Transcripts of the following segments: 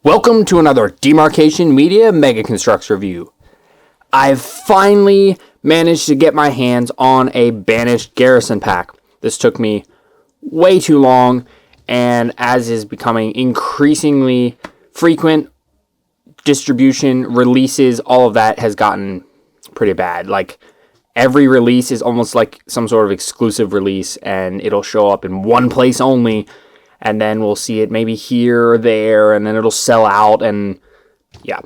Welcome to another Demarcation Media Mega Construx review. I've finally managed to get my hands on a Banished Garrison pack. This took me way too long, and as is becoming increasingly frequent, distribution, releases, all of that has gotten pretty bad. Like, every release is almost like some sort of exclusive release, and it'll show up in one place only, and then we'll see it maybe here or there, and then it'll sell out, and yeah,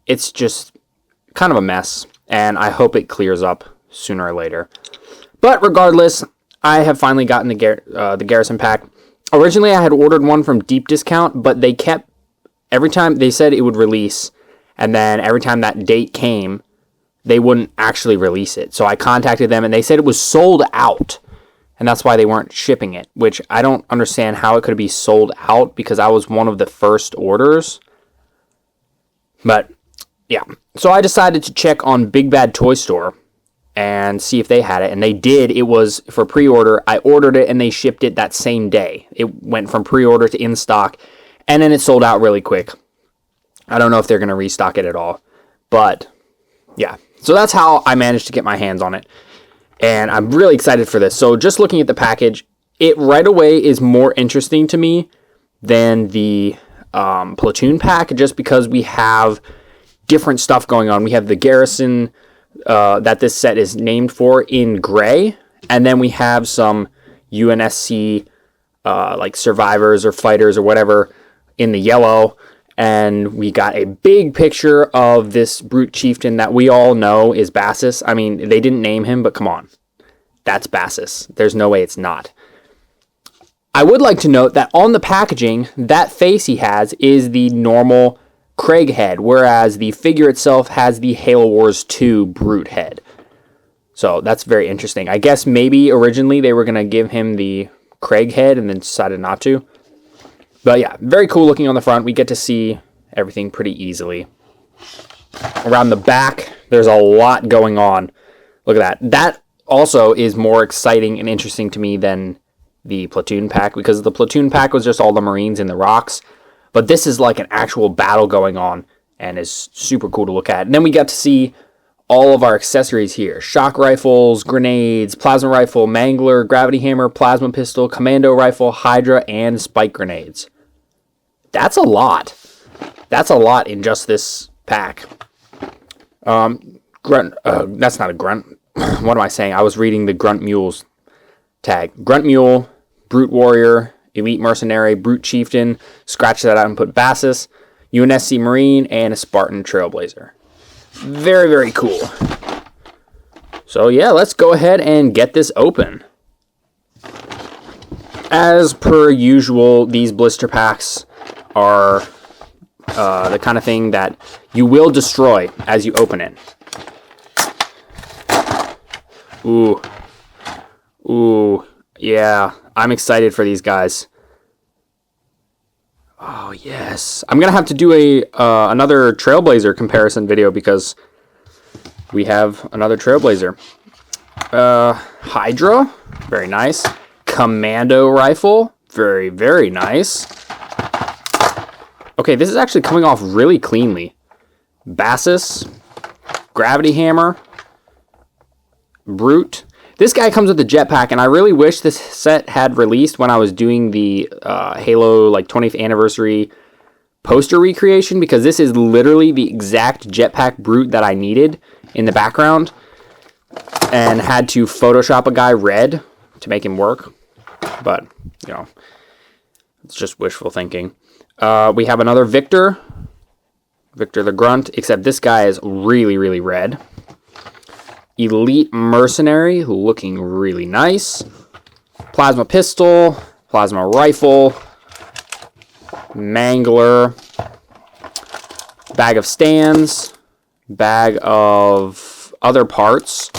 it's just kind of a mess, and I hope it clears up sooner or later. But regardless, I have finally gotten the Garrison pack. Originally, I had ordered one from Deep Discount, but they kept, every time they said it would release, and then every time that date came, they wouldn't actually release it. So I contacted them, and they said it was sold out. And that's why they weren't shipping it, which I don't understand how it could be sold out because I was one of the first orders. But yeah, so I decided to check on Big Bad Toy Store and see if they had it. And they did. It was for pre-order. I ordered it and they shipped it that same day. It went from pre-order to in stock, and then it sold out really quick. I don't know if they're going to restock it at all. But yeah, so that's how I managed to get my hands on it. And I'm really excited for this. So just looking at the package, it right away is more interesting to me than the Platoon pack, just because we have different stuff going on. We have the Garrison that this set is named for in gray, and then we have some UNSC like survivors or fighters or whatever in the yellow. And we got a big picture of this brute chieftain that we all know is Bassis. I mean, they didn't name him, but come on. That's Bassis. There's no way it's not. I would like to note that on the packaging, that face he has is the normal Craig head, whereas the figure itself has the Halo Wars 2 brute head. So that's very interesting. I guess maybe originally they were going to give him the Craig head and then decided not to. But yeah, very cool looking on the front. We get to see everything pretty easily. Around the back, there's a lot going on. Look at that. That also is more exciting and interesting to me than the Platoon pack, because the Platoon pack was just all the Marines in the rocks. But this is like an actual battle going on and is super cool to look at. And then we got to see all of our accessories here. Shock rifles, grenades, plasma rifle, mangler, gravity hammer, plasma pistol, commando rifle, Hydra, and spike grenades. That's a lot. That's a lot in just this pack. Grunt. That's not a grunt. What am I saying? I was reading the Grunt Mules tag. Grunt Mule, Brute Warrior, Elite Mercenary, Brute Chieftain. Scratch that out and put Bassis, UNSC Marine, and a Spartan Trailblazer. Very, very cool. So yeah, let's go ahead and get this open. As per usual, these blister packs are the kind of thing that you will destroy as you open it. Ooh. Ooh. Yeah, I'm excited for these guys. Oh, yes. I'm going to have to do another Trailblazer comparison video because we have another Trailblazer. Hydra, very nice. Commando rifle, very, very nice. Okay, this is actually coming off really cleanly. Bassis, gravity hammer, brute. This guy comes with the jetpack, and I really wish this set had released when I was doing the Halo like 20th anniversary poster recreation, because this is literally the exact jetpack brute that I needed in the background, and had to Photoshop a guy red to make him work. But, you know, it's just wishful thinking. We have another Victor the Grunt, except this guy is really, really red. Elite Mercenary, looking really nice. Plasma pistol, plasma rifle, mangler, bag of stands, bag of other parts,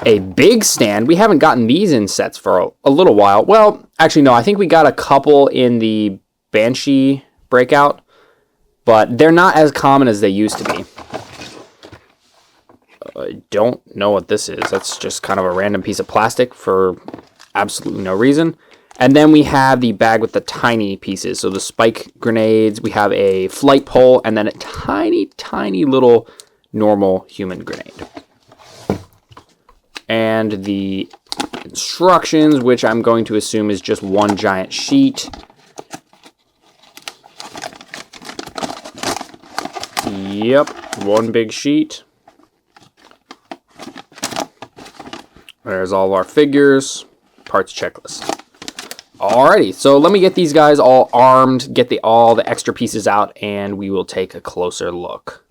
a big stand. We haven't gotten these in sets for a little while. Well, actually, no, I think we got a couple in the Banshee breakout, but they're not as common as they used to be. I don't know what this is. That's just kind of a random piece of plastic for absolutely no reason. And then we have the bag with the tiny pieces. So the spike grenades, we have a flight pole, and then a tiny, tiny little normal human grenade. And the instructions, which I'm going to assume is just one giant sheet. Yep, one big sheet. There's all our figures, parts checklist. Alrighty, so let me get these guys all armed, get all the extra pieces out, and we will take a closer look.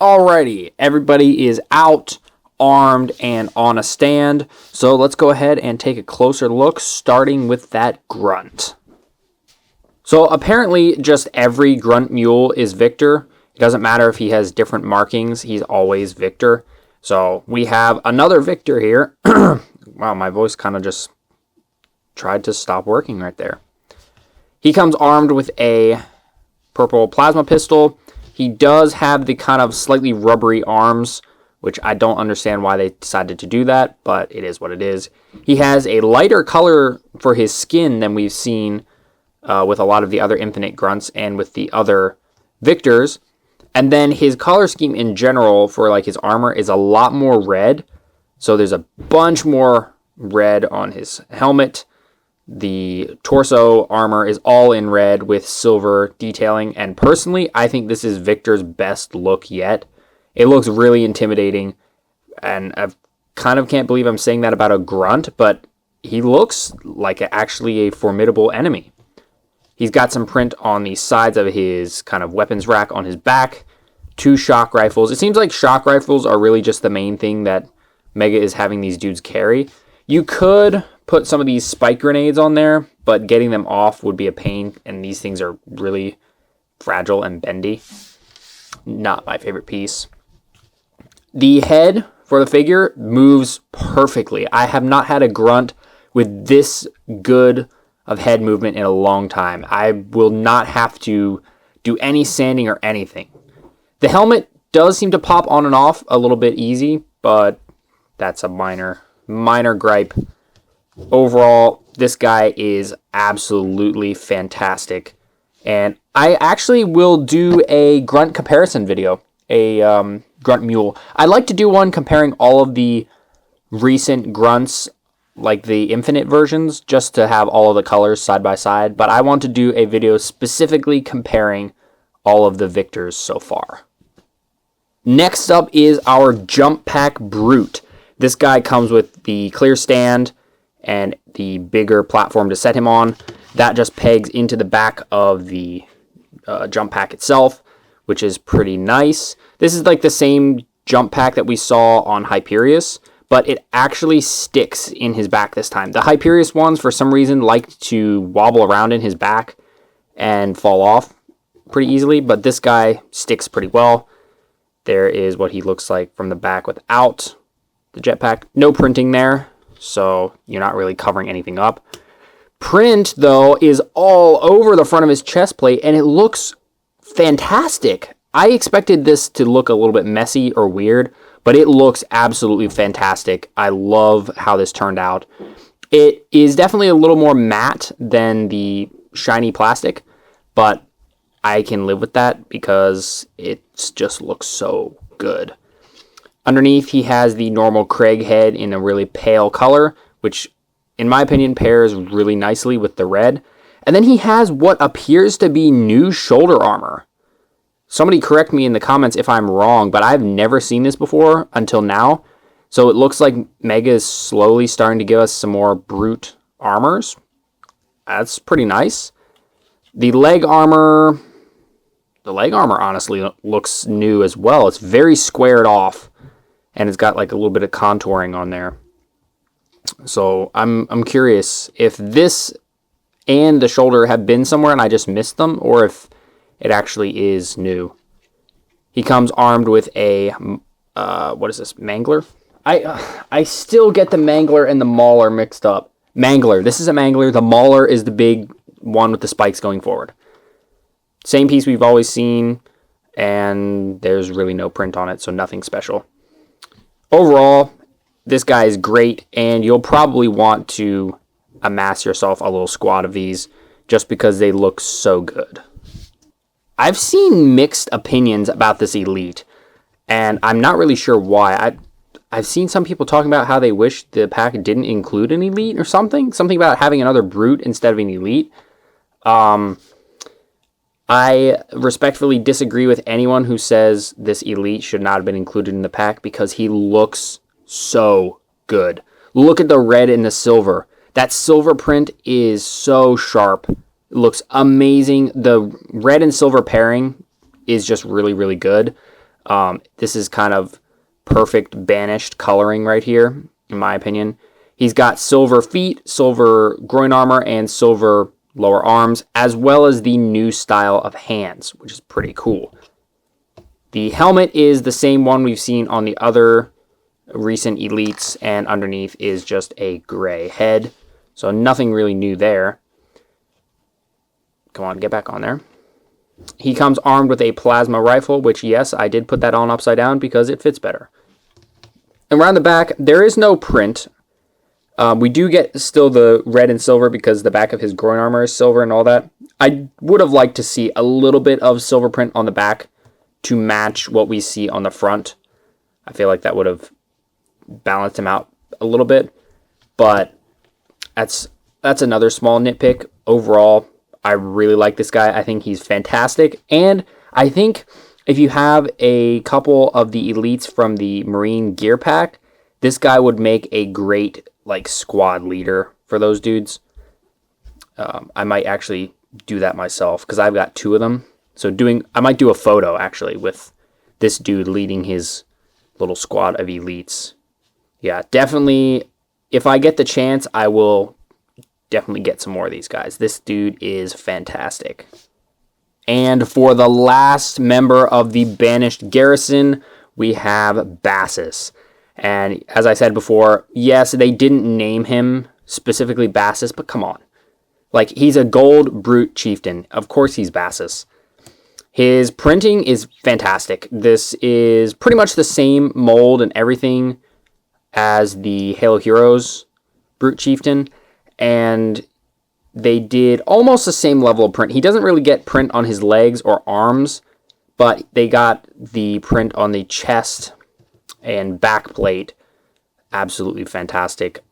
Alrighty, everybody is out, armed, and on a stand. So let's go ahead and take a closer look, starting with that Grunt. So apparently just every Grunt mule is Victor. It doesn't matter if he has different markings, he's always Victor. So we have another Victor here. Wow, my voice kind of just tried to stop working right there. He comes armed with a purple plasma pistol. He does have the kind of slightly rubbery arms, which I don't understand why they decided to do that, but it is what it is. He has a lighter color for his skin than we've seen with a lot of the other Infinite Grunts and with the other Victors. And then his color scheme in general for like his armor is a lot more red. So there's a bunch more red on his helmet. The torso armor is all in red with silver detailing. And personally, I think this is Victor's best look yet. It looks really intimidating. And I kind of can't believe I'm saying that about a Grunt, but he looks like actually a formidable enemy. He's got some print on the sides of his kind of weapons rack on his back. 2 shock rifles. It seems like shock rifles are really just the main thing that Mega is having these dudes carry. You could put some of these spike grenades on there, but getting them off would be a pain, and these things are really fragile and bendy. Not my favorite piece. The head for the figure moves perfectly. I have not had a Grunt with this good of head movement in a long time. I will not have to do any sanding or anything. The helmet does seem to pop on and off a little bit easy, but that's a minor gripe. Overall, this guy is absolutely fantastic. And I actually will do a Grunt comparison video, a Grunt mule. I'd like to do one comparing all of the recent Grunts, like the Infinite versions, just to have all of the colors side by side. But I want to do a video specifically comparing all of the Victors so far. Next up is our Jump Pack Brute. This guy comes with the clear stand and the bigger platform to set him on. That just pegs into the back of the jump pack itself, which is pretty nice. This is like the same jump pack that we saw on Hyperius, but it actually sticks in his back this time. The Hyperius ones, for some reason, like to wobble around in his back and fall off pretty easily, but this guy sticks pretty well. There is what he looks like from the back without the jetpack. No printing there, so you're not really covering anything up. Print, though, is all over the front of his chest plate, and it looks fantastic. I expected this to look a little bit messy or weird, but it looks absolutely fantastic. I love how this turned out. It is definitely a little more matte than the shiny plastic, but I can live with that because it just looks so good. Underneath, he has the normal Craig head in a really pale color, which, in my opinion, pairs really nicely with the red. And then he has what appears to be new shoulder armor. Somebody correct me in the comments if I'm wrong, but I've never seen this before until now. So it looks like Mega is slowly starting to give us some more brute armors. That's pretty nice. The leg armor honestly looks new as well. It's very squared off, and it's got like a little bit of contouring on there. So I'm curious if this and the shoulder have been somewhere and I just missed them, or if it actually is new. He comes armed with a what is this, Mangler? I still get the Mangler and the Mauler mixed up. Mangler. This is a Mangler. The Mauler is the big one with the spikes going forward. Same piece we've always seen, and there's really no print on it, so nothing special. Overall, this guy is great, and you'll probably want to amass yourself a little squad of these just because they look so good. I've seen mixed opinions about this elite, and I'm not really sure why. I've seen some people talking about how they wish the pack didn't include an elite or something. Something about having another brute instead of an elite. I respectfully disagree with anyone who says this elite should not have been included in the pack because he looks so good. Look at the red and the silver. That silver print is so sharp. It looks amazing. The red and silver pairing is just really, really good. This is kind of perfect banished coloring right here, in my opinion. He's got silver feet, silver groin armor, and silver lower arms, as well as the new style of hands, which is pretty cool. The helmet is the same one we've seen on the other recent elites, and underneath is just a gray head. So nothing really new there. Come on, get back on there. He comes armed with a plasma rifle, which, yes, I did put that on upside down because it fits better. Around the back, there is no print. We do get still the red and silver because the back of his groin armor is silver and all that. I would have liked to see a little bit of silver print on the back to match what we see on the front. I feel like that would have balanced him out a little bit, but that's another small nitpick. Overall, I really like this guy. I think he's fantastic, and I think if you have a couple of the elites from the Marine gear pack, this guy would make a great squad leader for those dudes. I might actually do that myself because I've got 2 of them. So I might do a photo actually with this dude leading his little squad of elites. Yeah, definitely. If I get the chance, I will definitely get some more of these guys. This dude is fantastic. And for the last member of the Banished Garrison, we have Bassis. And as I said before, yes, they didn't name him specifically Bassis, but come on. He's a gold brute chieftain. Of course he's Bassis. His printing is fantastic. This is pretty much the same mold and everything as the Halo Heroes brute chieftain. And they did almost the same level of print. He doesn't really get print on his legs or arms, but they got the print on the chest and back plate. Absolutely fantastic.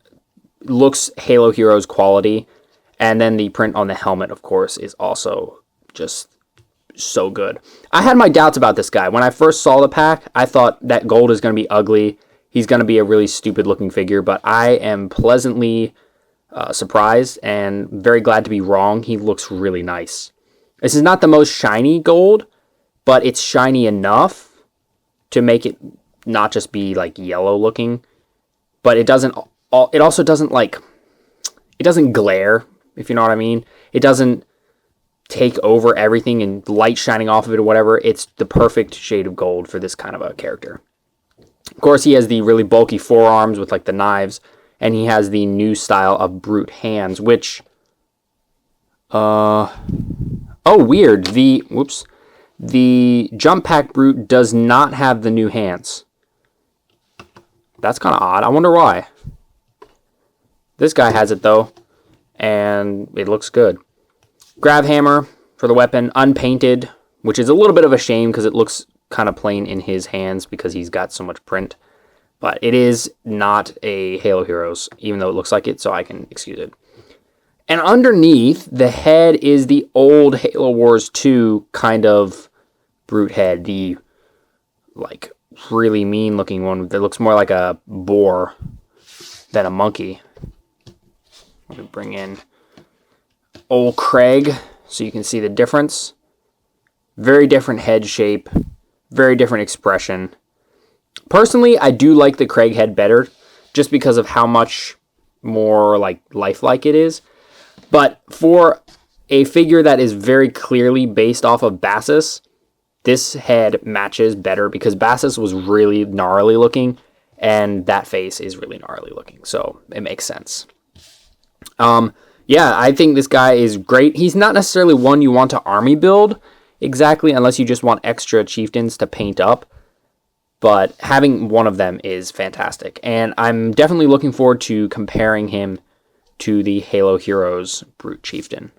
Looks Halo Heroes quality. And then the print on the helmet, of course, is also just so good. I had my doubts about this guy. When I first saw the pack, I thought that gold is going to be ugly. He's going to be a really stupid looking figure, but I am pleasantly surprised and very glad to be wrong. He looks really nice. This is not the most shiny gold, but it's shiny enough to make it not just be yellow looking, but it also doesn't it doesn't glare, if you know what I mean. It doesn't take over everything and light shining off of it or whatever. It's the perfect shade of gold for this kind of a character. Of course, he has the really bulky forearms with the knives, and he has the new style of brute hands, which weird. The jump pack brute does not have the new hands. That's kind of odd. I wonder why. This guy has it, though, and it looks good. Grab hammer for the weapon, unpainted, which is a little bit of a shame because it looks kind of plain in his hands because he's got so much print. But it is not a Halo Heroes, even though it looks like it, so I can excuse it. And underneath, the head is the old Halo Wars 2 kind of brute head. The, really mean-looking one that looks more like a boar than a monkey. Let me bring in old Craig so you can see the difference. Very different head shape. Very different expression. Personally, I do like the Craig head better just because of how much more lifelike it is. But for a figure that is very clearly based off of Bassis, this head matches better because Bassis was really gnarly looking and that face is really gnarly looking. So it makes sense. Yeah, I think this guy is great. He's not necessarily one you want to army build exactly unless you just want extra chieftains to paint up. But having one of them is fantastic. And I'm definitely looking forward to comparing him to the Halo Heroes Brute Chieftain.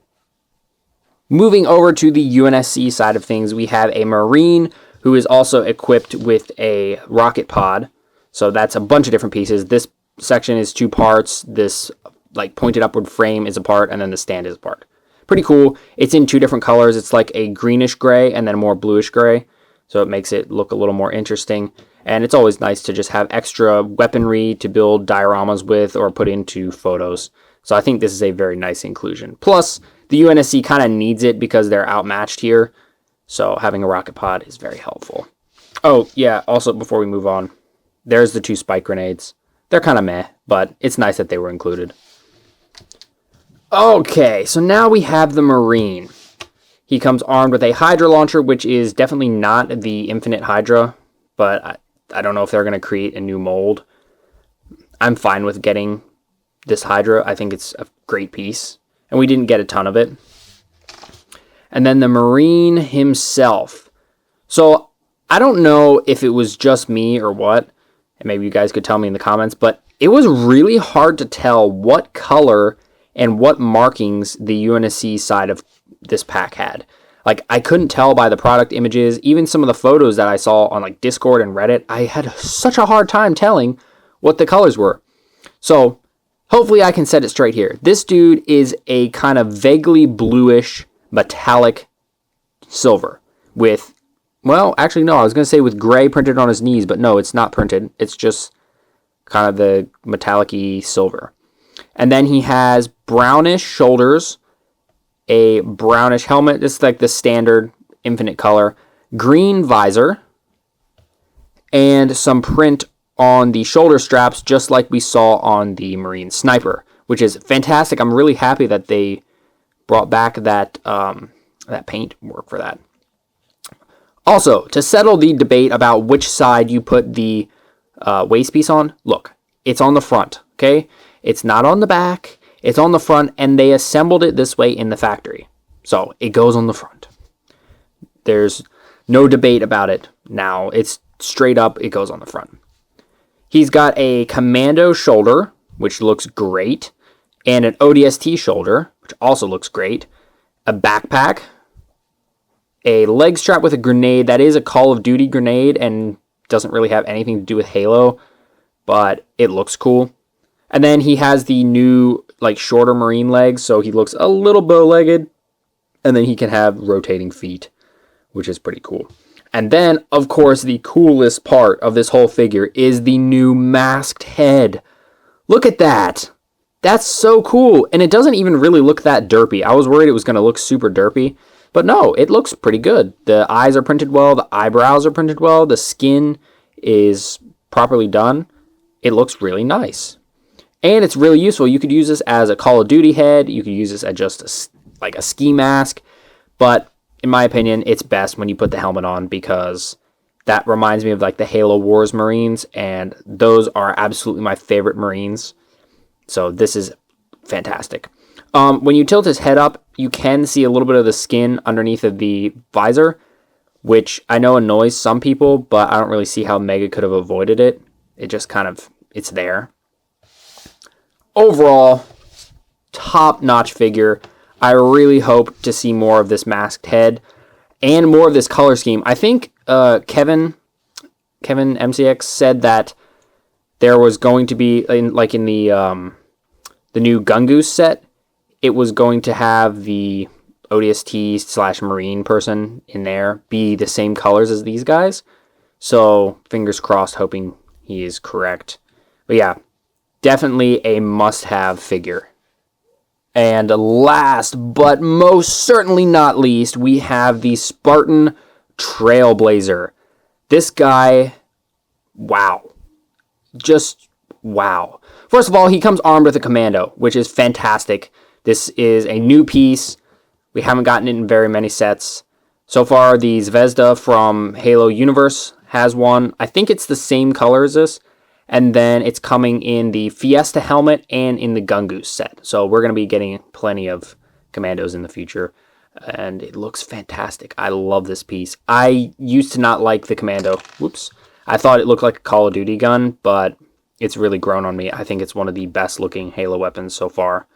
Moving over to the UNSC side of things, we have a Marine who is also equipped with a rocket pod. So that's a bunch of different pieces. This section is 2 parts. This like pointed upward frame is a part, and then the stand is a part. Pretty cool. It's in 2 different colors. It's like a greenish gray and then a more bluish gray. So it makes it look a little more interesting. And it's always nice to just have extra weaponry to build dioramas with or put into photos. So I think this is a very nice inclusion. Plus, the UNSC kind of needs it because they're outmatched here. So having a rocket pod is very helpful. Oh, yeah, also before we move on, there's the 2 spike grenades. They're kind of meh, but it's nice that they were included. Okay, so now we have the Marine. He comes armed with a Hydra launcher, which is definitely not the Infinite Hydra, but I don't know if they're going to create a new mold. I'm fine with getting this Hydra. I think it's a great piece, and we didn't get a ton of it. And then the Marine himself. So I don't know if it was just me or what, and maybe you guys could tell me in the comments, but it was really hard to tell what color and what markings the UNSC side of this pack had. Like, I couldn't tell by the product images, even some of the photos that I saw on like Discord and Reddit, I had such a hard time telling what the colors were. So hopefully I can set it straight here. This dude is a kind of vaguely bluish metallic silver with, well, actually no, I was going to say with gray printed on his knees, but no, it's not printed. It's just kind of the metallic-y silver. And then he has brownish shoulders, a brownish helmet. This is like the standard infinite color. Green visor. And some print on the shoulder straps, just like we saw on the Marine Sniper, which is fantastic. I'm really happy that they brought back that paint work for that. Also, to settle the debate about which side you put the waist piece on, look, it's on the front, okay? It's not on the back, it's on the front, and they assembled it this way in the factory. So it goes on the front. There's no debate about it now. It's straight up, it goes on the front. He's got a commando shoulder, which looks great, and an ODST shoulder, which also looks great, a backpack, a leg strap with a grenade. That is a Call of Duty grenade and doesn't really have anything to do with Halo, but it looks cool. And then he has the new, like, shorter Marine legs, so he looks a little bow-legged, and then he can have rotating feet, which is pretty cool. And then, of course, the coolest part of this whole figure is the new masked head. Look at that. That's so cool. And it doesn't even really look that derpy. I was worried it was going to look super derpy. But no, it looks pretty good. The eyes are printed well. The eyebrows are printed well. The skin is properly done. It looks really nice. And it's really useful. You could use this as a Call of Duty head. You could use this as just like a ski mask. But in my opinion, it's best when you put the helmet on because that reminds me of like the Halo Wars Marines. And those are absolutely my favorite Marines. So this is fantastic. When you tilt his head up, you can see a little bit of the skin underneath of the visor, which I know annoys some people, but I don't really see how Mega could have avoided it. It just kind of, it's there. Overall, top-notch figure. I really hope to see more of this masked head and more of this color scheme. I think Kevin MCX said that there was going to be, in the new Gungoose set, it was going to have the ODST / Marine person in there be the same colors as these guys. So, fingers crossed, hoping he is correct. But yeah, definitely a must-have figure. And last, but most certainly not least, we have the Spartan Trailblazer. This guy, wow. Just wow. First of all, he comes armed with a commando, which is fantastic. This is a new piece. We haven't gotten it in very many sets. So far, the Zvezda from Halo Universe has one. I think it's the same color as this. And then it's coming in the Fiesta helmet and in the Gungoose set. So we're going to be getting plenty of commandos in the future. And it looks fantastic. I love this piece. I used to not like the commando. Whoops. I thought it looked like a Call of Duty gun, but it's really grown on me. I think it's one of the best looking Halo weapons so far.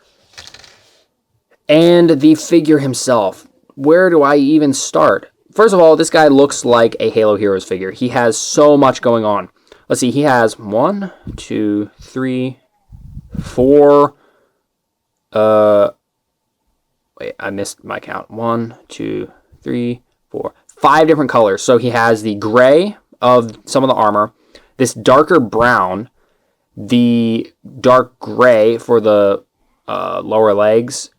And the figure himself. Where do I even start? First of all, this guy looks like a Halo Heroes figure. He has so much going on. Let's see, he has 1, 2, 3, 4. Wait, I missed my count. 1, 2, 3, 4. 5 different colors. So he has the gray of some of the armor, this darker brown, the dark gray for the lower legs,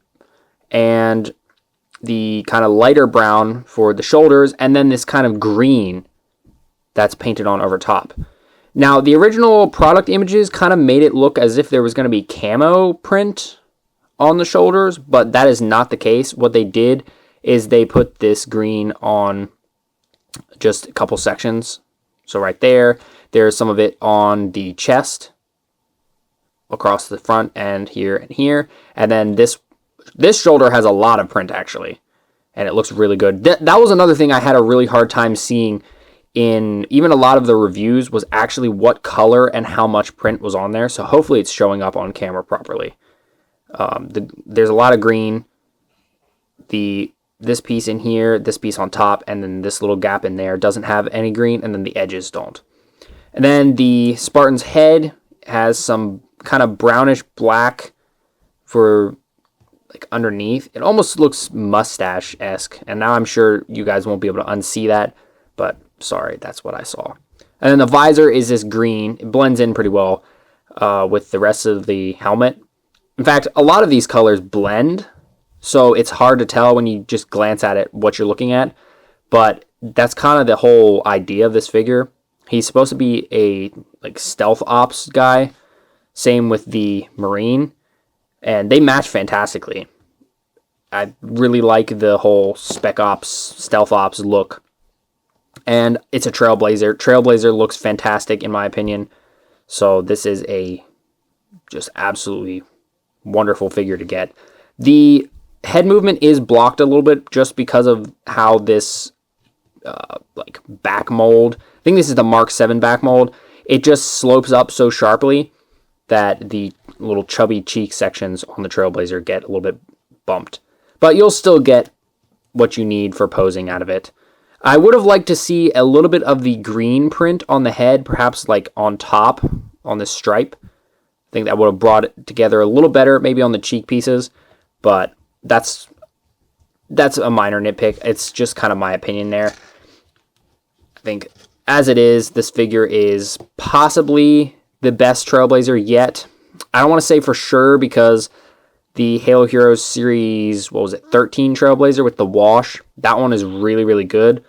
and the kind of lighter brown for the shoulders, and then this kind of green that's painted on over top. Now, the original product images kind of made it look as if there was going to be camo print on the shoulders, but that is not the case. What they did is they put this green on just a couple sections. So right there, there's some of it on the chest, across the front, and here, and then this shoulder has a lot of print, actually, and it looks really good. That was another thing I had a really hard time seeing in even a lot of the reviews, was actually what color and how much print was on there. So hopefully it's showing up on camera properly. There's a lot of green. This piece in here, this piece on top, and then this little gap in there doesn't have any green, and then the edges don't. And then the Spartan's head has some kind of brownish black for like underneath. It almost looks mustache-esque, and now I'm sure you guys won't be able to unsee that, but sorry, that's what I saw. And then the visor is this green. It blends in pretty well with the rest of the helmet. In fact, a lot of these colors blend, so it's hard to tell when you just glance at it what you're looking at, but that's kind of the whole idea of this figure. He's supposed to be a like stealth ops guy, same with the Marine, and they match fantastically. I really like the whole spec ops, stealth ops look. And it's a Trailblazer. Trailblazer looks fantastic in my opinion. So this is a just absolutely wonderful figure to get. The head movement is blocked a little bit just because of how this like back mold. I think this is the Mark 7 back mold. It just slopes up so sharply that the little chubby cheek sections on the Trailblazer get a little bit bumped. But you'll still get what you need for posing out of it. I would have liked to see a little bit of the green print on the head, perhaps like on top, on this stripe. I think that would have brought it together a little better, maybe on the cheek pieces, but that's a minor nitpick. It's just kind of my opinion there. I think as it is, this figure is possibly the best Trailblazer yet. I don't want to say for sure because the Halo Heroes Series, 13 Trailblazer with the wash, that one is really, really good.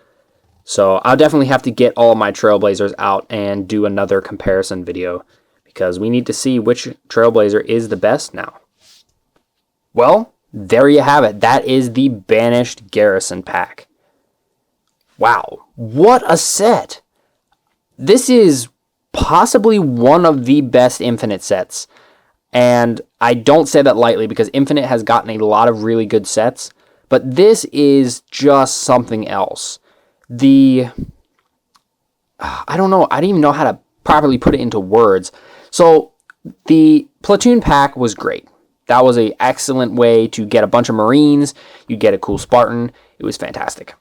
So I'll definitely have to get all of my Trailblazers out and do another comparison video because we need to see which Trailblazer is the best now. Well, there you have it. That is the Banished Garrison pack. Wow, what a set. This is possibly one of the best Infinite sets. And I don't say that lightly because Infinite has gotten a lot of really good sets, but this is just something else. I don't know, I didn't even know how to properly put it into words. So the Platoon pack was great. That was an excellent way to get a bunch of Marines. You get a cool Spartan. It was fantastic.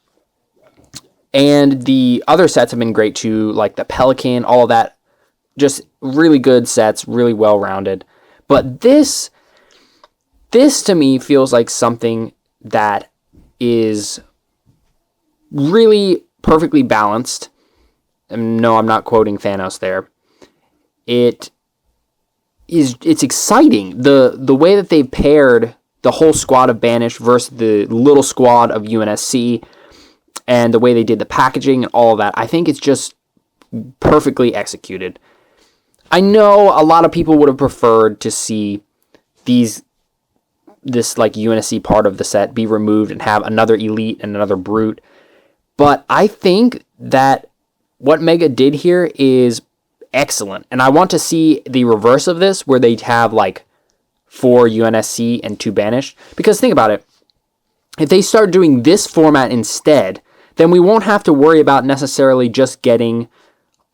And the other sets have been great too, like the Pelican, all of that. Just really good sets, really well-rounded. But this to me feels like something that is really perfectly balanced. And no, I'm not quoting Thanos there. It's exciting. The way that they've paired the whole squad of Banished versus the little squad of UNSC, and the way they did the packaging and all of that, I think it's just perfectly executed. I know a lot of people would have preferred to see this like UNSC part of the set be removed and have another Elite and another Brute. But I think that what Mega did here is excellent. And I want to see the reverse of this, where they have like 4 UNSC and 2 Banished. Because think about it. If they start doing this format instead, then we won't have to worry about necessarily just getting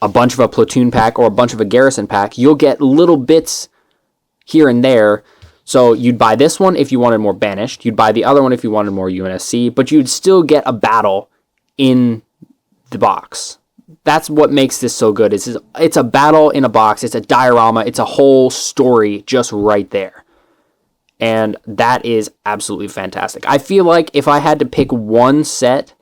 a bunch of a platoon pack or a bunch of a garrison pack, you'll get little bits here and there. So you'd buy this one if you wanted more Banished. You'd buy the other one if you wanted more UNSC, but you'd still get a battle in the box. That's what makes this so good. It's a battle in a box. It's a diorama. It's a whole story just right there. And that is absolutely fantastic. I feel like if I had to pick one set,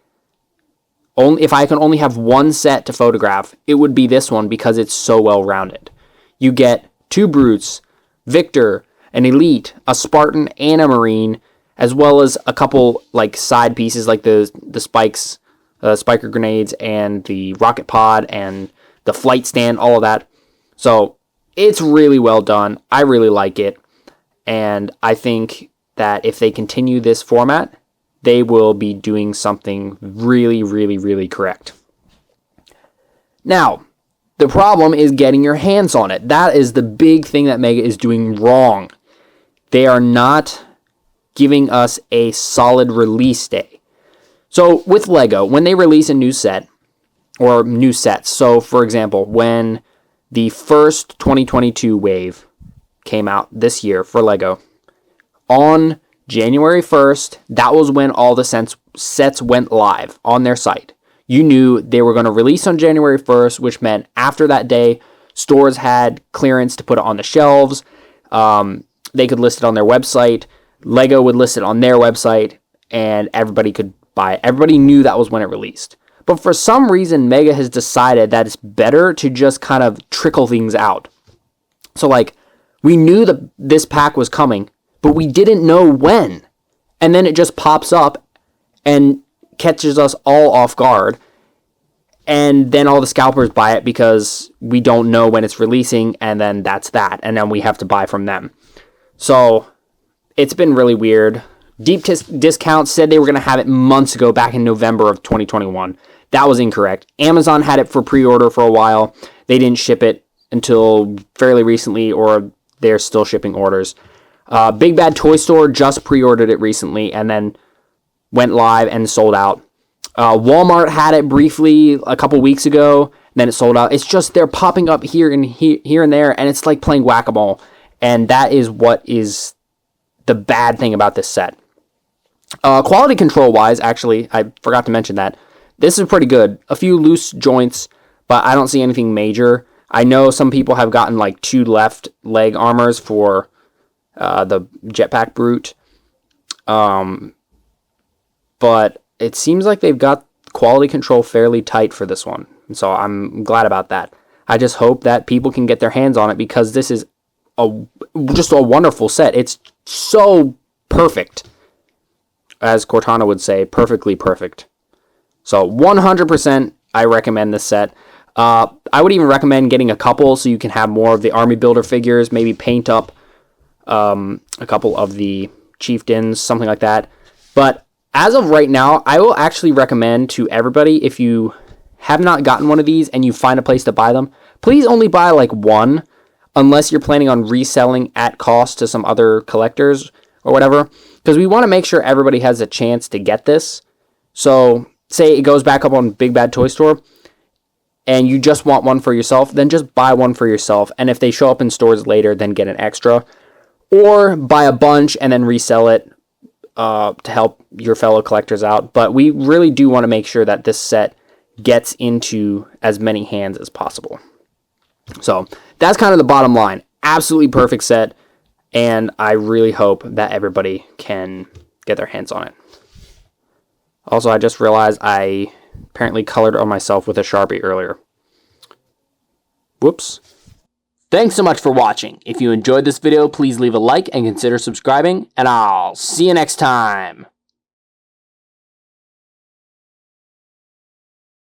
if I can only have one set to photograph, it would be this one because it's so well-rounded. You get 2 Brutes, Victor, an Elite, a Spartan, and a Marine, as well as a couple like side pieces like the spikes, spiker grenades, and the rocket pod, and the flight stand, all of that. So it's really well done. I really like it. And I think that if they continue this format, they will be doing something really, really, really correct. Now, the problem is getting your hands on it. That is the big thing that Mega is doing wrong. They are not giving us a solid release day. So with Lego, when they release a new set, or new sets, so for example, when the first 2022 wave came out this year for Lego, on January 1st, that was when all the sets went live on their site. You knew they were going to release on January 1st, which meant after that day, stores had clearance to put it on the shelves. They could list it on their website. Lego would list it on their website, and everybody could buy it. Everybody knew that was when it released. But for some reason, Mega has decided that it's better to just kind of trickle things out. So, like, we knew that this pack was coming, but we didn't know when. And then it just pops up and catches us all off guard. And then all the scalpers buy it because we don't know when it's releasing, and then that's that. And then we have to buy from them. So it's been really weird. Deep Discount said they were going to have it months ago, back in November of 2021. That was incorrect. Amazon had it for pre-order for a while. They didn't ship it until fairly recently, or they're still shipping orders. Big Bad Toy Store just pre-ordered it recently and then went live and sold out. Walmart had it briefly a couple weeks ago, then it sold out. It's just they're popping up here and there, and it's like playing whack-a-mole. And that is what is the bad thing about this set. Quality control-wise, actually, I forgot to mention that. This is pretty good. A few loose joints, but I don't see anything major. I know some people have gotten like 2 left leg armors for the Jetpack Brute. But it seems like they've got quality control fairly tight for this one. So I'm glad about that. I just hope that people can get their hands on it because this is just a wonderful set. It's so perfect. As Cortana would say, perfectly perfect. So 100% I recommend this set. I would even recommend getting a couple so you can have more of the army builder figures, maybe paint up a couple of the chieftains, something like that. But as of right now, I will actually recommend to everybody, if you have not gotten one of these and you find a place to buy them, please only buy like one, unless you're planning on reselling at cost to some other collectors or whatever, because we want to make sure everybody has a chance to get this. So say it goes back up on Big Bad Toy Store and you just want one for yourself, then just buy one for yourself. And if they show up in stores later, then get an extra. Or buy a bunch and then resell it to help your fellow collectors out. But we really do want to make sure that this set gets into as many hands as possible. So that's kind of the bottom line. Absolutely perfect set. And I really hope that everybody can get their hands on it. Also, I just realized I apparently colored on myself with a Sharpie earlier. Whoops. Thanks so much for watching. If you enjoyed this video, please leave a like and consider subscribing, and I'll see you next time.